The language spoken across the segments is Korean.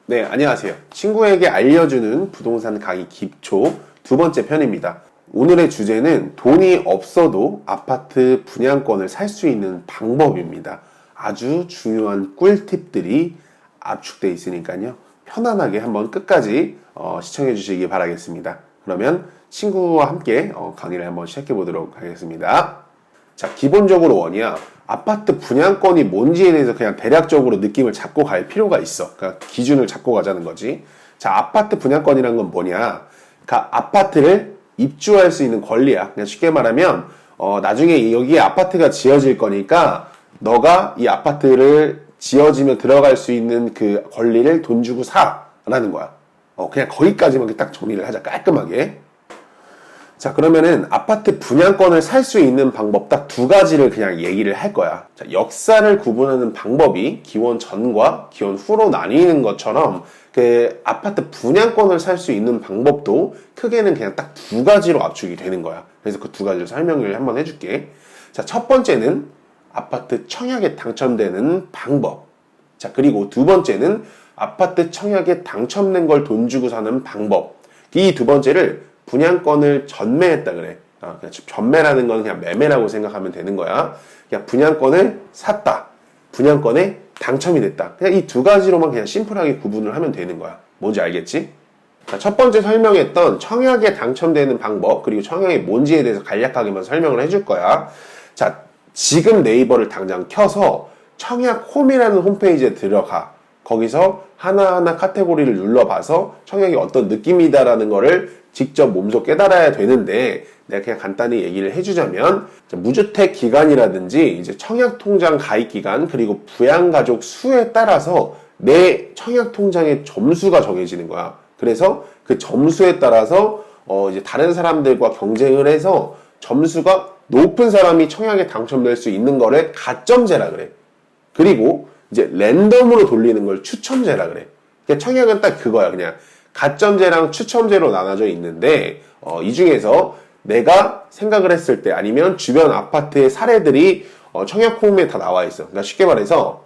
네, 안녕하세요. 친구에게 알려주는 부동산 강의 기초 두 번째 편입니다. 오늘의 주제는 돈이 없어도 아파트 분양권을 살 수 있는 방법입니다. 아주 중요한 꿀팁들이 압축되어 있으니까요. 편안하게 한번 끝까지 시청해 주시기 바라겠습니다. 그러면 친구와 함께 강의를 한번 시작해 보도록 하겠습니다. 자, 기본적으로 원이야. 아파트 분양권이 뭔지에 대해서 그냥 대략적으로 느낌을 잡고 갈 필요가 있어. 그러니까 기준을 잡고 가자는 거지. 자, 아파트 분양권이란 건 뭐냐? 그러니까 아파트를 입주할 수 있는 권리야. 그냥 쉽게 말하면 나중에 여기에 아파트가 지어질 거니까 너가 이 아파트를 지어지면 들어갈 수 있는 그 권리를 돈 주고 사라는 거야. 그냥 거기까지만 딱 정리를 하자. 깔끔하게. 자, 그러면은 아파트 분양권을 살 수 있는 방법 딱 두 가지를 그냥 얘기를 할 거야. 자, 역사를 구분하는 방법이 기원 전과 기원 후로 나뉘는 것처럼 그 아파트 분양권을 살 수 있는 방법도 크게는 그냥 딱 두 가지로 압축이 되는 거야. 그래서 그 두 가지를 설명을 한번 해줄게. 자, 첫 번째는 아파트 청약에 당첨되는 방법. 자, 그리고 두 번째는 아파트 청약에 당첨된 걸 돈 주고 사는 방법. 이 두 번째를 분양권을 전매했다 그래. 전매라는 건 그냥 매매라고 생각하면 되는 거야. 그냥 분양권을 샀다. 분양권에 당첨이 됐다. 그냥 이 두 가지로만 그냥 심플하게 구분을 하면 되는 거야. 뭔지 알겠지? 자, 첫 번째 설명했던 청약에 당첨되는 방법, 그리고 청약이 뭔지에 대해서 간략하게만 설명을 해줄 거야. 자, 지금 네이버를 당장 켜서 청약홈이라는 홈페이지에 들어가. 거기서 하나하나 카테고리를 눌러봐서 청약이 어떤 느낌이다라는 거를 직접 몸소 깨달아야 되는데, 내가 그냥 간단히 얘기를 해주자면, 무주택 기간이라든지 이제 청약통장 가입 기간, 그리고 부양가족 수에 따라서 내 청약통장의 점수가 정해지는 거야. 그래서 그 점수에 따라서 이제 다른 사람들과 경쟁을 해서 점수가 높은 사람이 청약에 당첨될 수 있는 거를 가점제라 그래. 그리고 이제 랜덤으로 돌리는 걸 추첨제라 그래. 그러니까 청약은 딱 그거야. 그냥 가점제랑 추첨제로 나눠져 있는데 이 중에서 내가 생각을 했을 때 아니면 주변 아파트의 사례들이 청약홈에 다 나와 있어. 그러니까 쉽게 말해서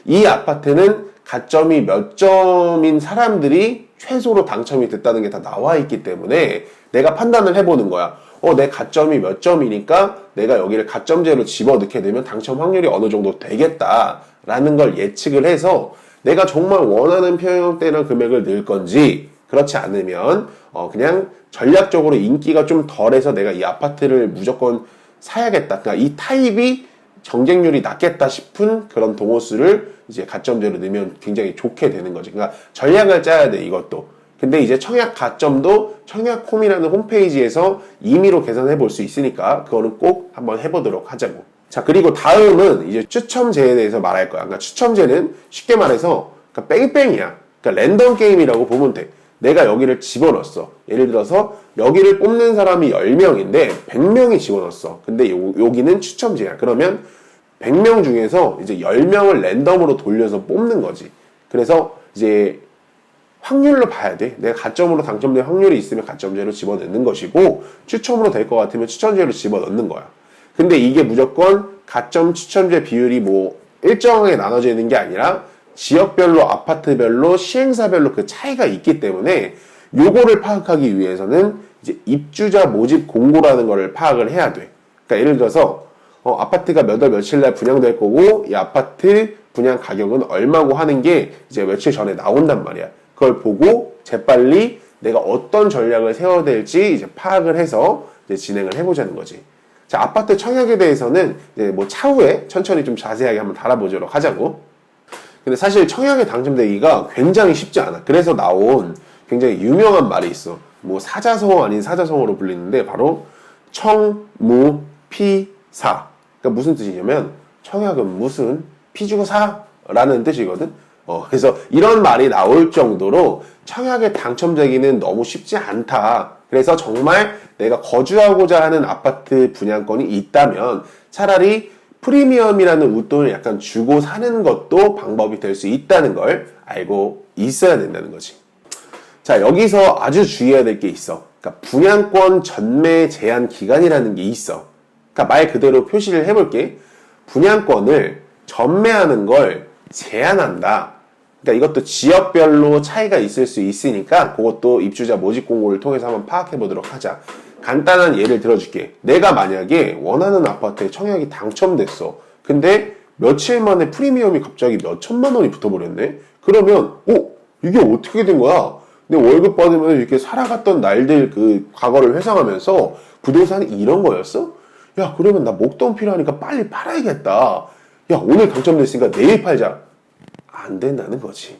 이 아파트는 가점이 몇 점인 사람들이 최소로 당첨이 됐다는 게 다 나와 있기 때문에 내가 판단을 해보는 거야. 내 가점이 몇 점이니까 내가 여기를 가점제로 집어넣게 되면 당첨 확률이 어느 정도 되겠다라는 걸 예측을 해서 내가 정말 원하는 평형대나 금액을 넣을 건지, 그렇지 않으면 그냥 전략적으로 인기가 좀 덜해서 내가 이 아파트를 무조건 사야겠다. 그러니까 이 타입이 경쟁률이 낮겠다 싶은 그런 동호수를 이제 가점제로 넣으면 굉장히 좋게 되는 거지. 그러니까 전략을 짜야 돼, 이것도. 근데 이제 청약 가점도 청약홈이라는 홈페이지에서 임의로 계산해 볼 수 있으니까 그거는 꼭 한번 해보도록 하자고. 자, 그리고 다음은 이제 추첨제에 대해서 말할 거야. 그러니까 추첨제는 쉽게 말해서 그러니까 뺑뺑이야. 그러니까 랜덤 게임이라고 보면 돼. 내가 여기를 집어넣었어. 예를 들어서 여기를 뽑는 사람이 10명인데 100명이 집어넣었어. 근데 여기는 추첨제야. 그러면 100명 중에서 이제 10명을 랜덤으로 돌려서 뽑는 거지. 그래서 이제 확률로 봐야 돼. 내가 가점으로 당첨될 확률이 있으면 가점제로 집어넣는 것이고, 추첨으로 될 것 같으면 추첨제로 집어넣는 거야. 근데 이게 무조건 가점 추첨제 비율이 뭐 일정하게 나눠져 있는 게 아니라 지역별로, 아파트별로, 시행사별로 그 차이가 있기 때문에 요거를 파악하기 위해서는 이제 입주자 모집 공고라는 거를 파악을 해야 돼. 그러니까 예를 들어서 아파트가 몇 월 며칠 날 분양될 거고 이 아파트 분양 가격은 얼마고 하는 게 이제 며칠 전에 나온단 말이야. 그걸 보고 재빨리 내가 어떤 전략을 세워야 될지 이제 파악을 해서 이제 진행을 해보자는 거지. 자, 아파트 청약에 대해서는 이제 뭐 차후에 천천히 좀 자세하게 한번 다뤄보도록 하자고. 근데 사실 청약에 당첨되기가 굉장히 쉽지 않아. 그래서 나온 굉장히 유명한 말이 있어. 뭐 사자성어 아닌 사자성어로 불리는데 바로 청무피사. 그러니까 무슨 뜻이냐면 청약은 무슨 피 주고 사라는 뜻이거든. 그래서 이런 말이 나올 정도로 청약에 당첨되기는 너무 쉽지 않다. 그래서 정말 내가 거주하고자 하는 아파트 분양권이 있다면 차라리 프리미엄이라는 웃돈을 약간 주고 사는 것도 방법이 될 수 있다는 걸 알고 있어야 된다는 거지. 자, 여기서 아주 주의해야 될 게 있어. 그러니까 분양권 전매 제한 기간이라는 게 있어. 그러니까 말 그대로 표시를 해볼게. 분양권을 전매하는 걸 제한한다. 그러니까 이것도 지역별로 차이가 있을 수 있으니까 그것도 입주자 모집 공고를 통해서 한번 파악해 보도록 하자. 간단한 예를 들어줄게. 내가 만약에 원하는 아파트에 청약이 당첨됐어. 근데 며칠 만에 프리미엄이 갑자기 몇 천만 원이 붙어버렸네? 그러면, 이게 어떻게 된 거야? 내 월급 받으면 이렇게 살아갔던 날들 그 과거를 회상하면서 부동산이 이런 거였어? 야, 그러면 나 목돈 필요하니까 빨리 팔아야겠다. 야, 오늘 당첨됐으니까 내일 팔자. 안 된다는 거지.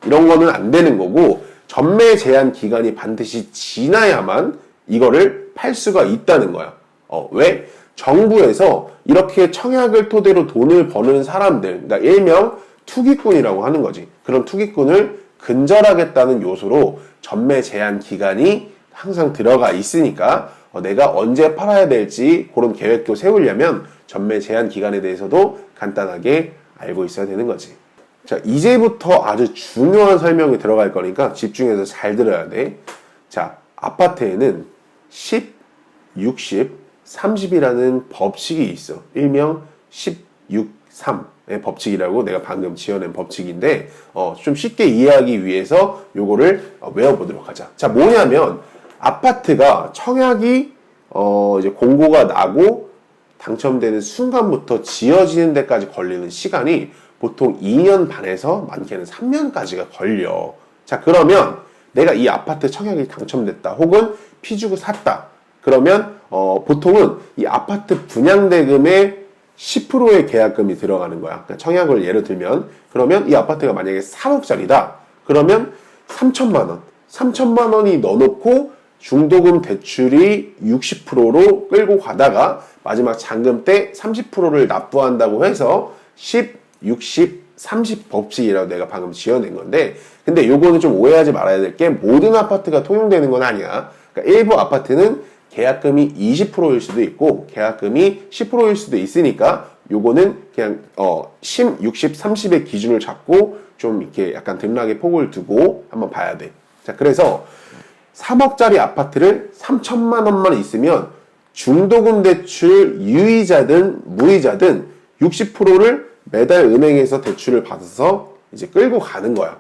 이런 거는 안 되는 거고, 전매 제한 기간이 반드시 지나야만 이거를 팔 수가 있다는 거야. 왜? 정부에서 이렇게 청약을 토대로 돈을 버는 사람들, 그러니까 일명 투기꾼이라고 하는 거지. 그런 투기꾼을 근절하겠다는 요소로 전매 제한 기간이 항상 들어가 있으니까 내가 언제 팔아야 될지 그런 계획도 세우려면 전매 제한 기간에 대해서도 간단하게 알고 있어야 되는 거지. 자, 이제부터 아주 중요한 설명이 들어갈 거니까 집중해서 잘 들어야 돼. 자, 아파트에는 10, 60, 30이라는 법칙이 있어. 일명 10, 6, 3의 법칙이라고 내가 방금 지어낸 법칙인데 좀 쉽게 이해하기 위해서 요거를 외워보도록 하자. 자, 뭐냐면 아파트가 청약이 이제 공고가 나고 당첨되는 순간부터 지어지는 데까지 걸리는 시간이 보통 2년 반에서 많게는 3년까지가 걸려. 자, 그러면 내가 이 아파트 청약이 당첨됐다 혹은 피주고 샀다. 그러면 보통은 이 아파트 분양대금의 10%의 계약금이 들어가는 거야. 그러니까 청약을 예를 들면 그러면 이 아파트가 만약에 3억짜리다. 그러면 3천만 원. 3천만 원이 넣어놓고 중도금 대출이 60%로 끌고 가다가 마지막 잔금 때 30%를 납부한다고 해서 10, 60, 30 법칙이라고 내가 방금 지어낸 건데 근데 요거는 좀 오해하지 말아야 될 게 모든 아파트가 통용되는 건 아니야. 그러니까 일부 아파트는 계약금이 20%일 수도 있고 계약금이 10%일 수도 있으니까 요거는 그냥 10, 60, 30의 기준을 잡고 좀 이렇게 약간 등락의 폭을 두고 한번 봐야 돼. 자, 그래서 3억짜리 아파트를 3천만 원만 있으면 중도금 대출 유이자든 무이자든 60%를 매달 은행에서 대출을 받아서 이제 끌고 가는 거야.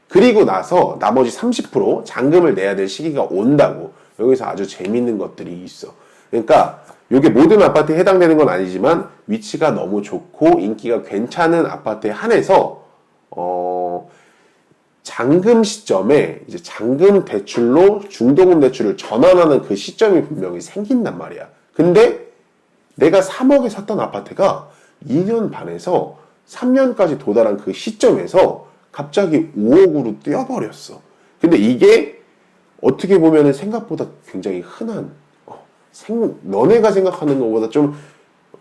그리고 나서 나머지 30% 잔금을 내야 될 시기가 온다고. 여기서 아주 재밌는 것들이 있어. 그러니까 이게 모든 아파트에 해당되는 건 아니지만 위치가 너무 좋고 인기가 괜찮은 아파트에 한해서 잔금 시점에 이제 잔금 대출로 중도금 대출을 전환하는 그 시점이 분명히 생긴단 말이야. 근데 내가 3억에 샀던 아파트가 2년 반에서 3년까지 도달한 그 시점에서 갑자기 5억으로 뛰어버렸어. 근데 이게 어떻게 보면 생각보다 굉장히 흔한 너네가 생각하는 것보다 좀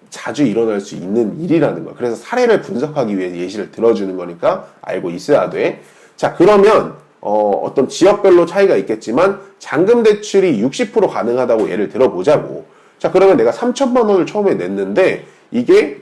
자주 일어날 수 있는 일이라는 거야. 그래서 사례를 분석하기 위해 예시를 들어주는 거니까 알고 있어야 돼. 자, 그러면 어떤 지역별로 차이가 있겠지만 잔금 대출이 60% 가능하다고 예를 들어보자고. 자, 그러면 내가 3천만 원을 처음에 냈는데 이게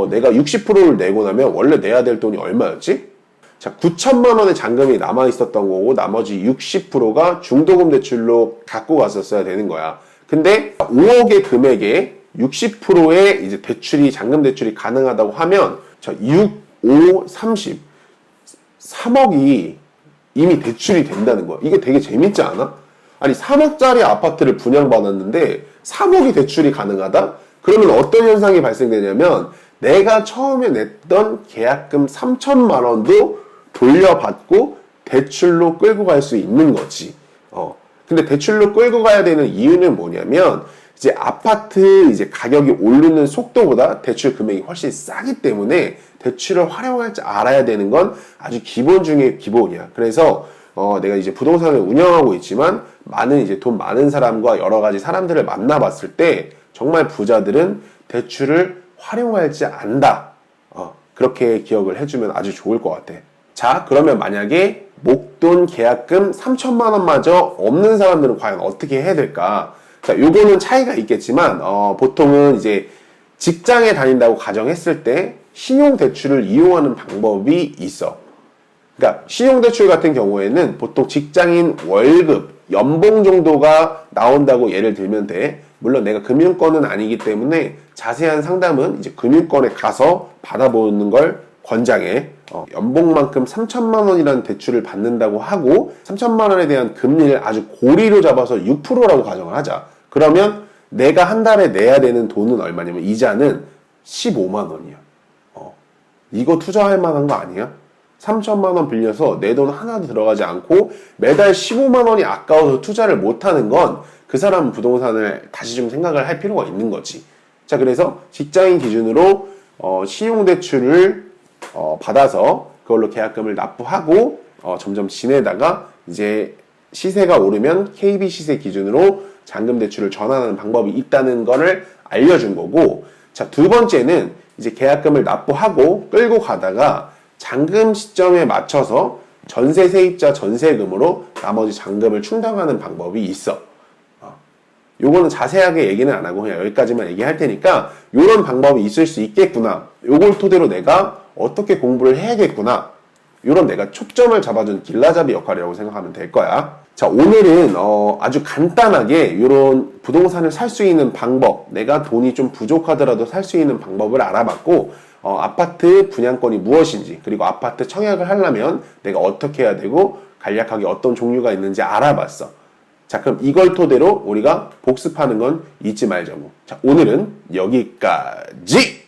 내가 60%를 내고 나면 원래 내야 될 돈이 얼마였지? 자, 9천만 원의 잔금이 남아 있었던 거고 나머지 60%가 중도금 대출로 갖고 갔었어야 되는 거야. 근데 5억의 금액에 60%의 이제 대출이 잔금 대출이 가능하다고 하면 자, 6, 5, 30 3억이 이미 대출이 된다는 거야. 이게 되게 재밌지 않아? 아니 3억짜리 아파트를 분양받았는데 3억이 대출이 가능하다? 그러면 어떤 현상이 발생되냐면 내가 처음에 냈던 계약금 3천만 원도 돌려받고 대출로 끌고 갈 수 있는 거지. 근데 대출로 끌고 가야 되는 이유는 뭐냐면 이제 아파트 이제 가격이 오르는 속도보다 대출 금액이 훨씬 싸기 때문에 대출을 활용할 줄 알아야 되는 건 아주 기본 중에 기본이야. 그래서 내가 이제 부동산을 운영하고 있지만 많은 이제 돈 많은 사람과 여러 가지 사람들을 만나봤을 때 정말 부자들은 대출을 활용할 줄 안다. 그렇게 기억을 해주면 아주 좋을 것 같아. 자, 그러면 만약에 목돈 계약금 3천만 원마저 없는 사람들은 과연 어떻게 해야 될까? 자, 요거는 차이가 있겠지만 보통은 이제 직장에 다닌다고 가정했을 때 신용대출을 이용하는 방법이 있어. 그러니까 신용대출 같은 경우에는 보통 직장인 월급, 연봉 정도가 나온다고 예를 들면 돼. 물론 내가 금융권은 아니기 때문에 자세한 상담은 이제 금융권에 가서 받아보는 걸 권장해. 연봉만큼 3천만 원이라는 대출을 받는다고 하고 3천만 원에 대한 금리를 아주 고리로 잡아서 6%라고 가정을 하자. 그러면 내가 한 달에 내야 되는 돈은 얼마냐면 이자는 15만 원이야. 이거 투자할 만한 거 아니야? 3천만 원 빌려서 내 돈 하나도 들어가지 않고 매달 15만 원이 아까워서 투자를 못하는 건 그 사람 부동산을 다시 좀 생각을 할 필요가 있는 거지. 자, 그래서 직장인 기준으로 신용대출을 받아서 그걸로 계약금을 납부하고 점점 지내다가 이제 시세가 오르면 KB 시세 기준으로 잔금 대출을 전환하는 방법이 있다는 거를 알려준 거고, 자, 두 번째는 이제 계약금을 납부하고 끌고 가다가 잔금 시점에 맞춰서 전세 세입자 전세금으로 나머지 잔금을 충당하는 방법이 있어. 요거는 자세하게 얘기는 안 하고 그냥 여기까지만 얘기할 테니까 요런 방법이 있을 수 있겠구나. 요걸 토대로 내가 어떻게 공부를 해야겠구나. 요런 내가 초점을 잡아준 길라잡이 역할이라고 생각하면 될 거야. 자, 오늘은 아주 간단하게 요런 부동산을 살 수 있는 방법, 내가 돈이 좀 부족하더라도 살 수 있는 방법을 알아봤고, 아파트 분양권이 무엇인지, 그리고 아파트 청약을 하려면 내가 어떻게 해야 되고 간략하게 어떤 종류가 있는지 알아봤어. 자, 그럼 이걸 토대로 우리가 복습하는 건 잊지 말자고. 자, 오늘은 여기까지!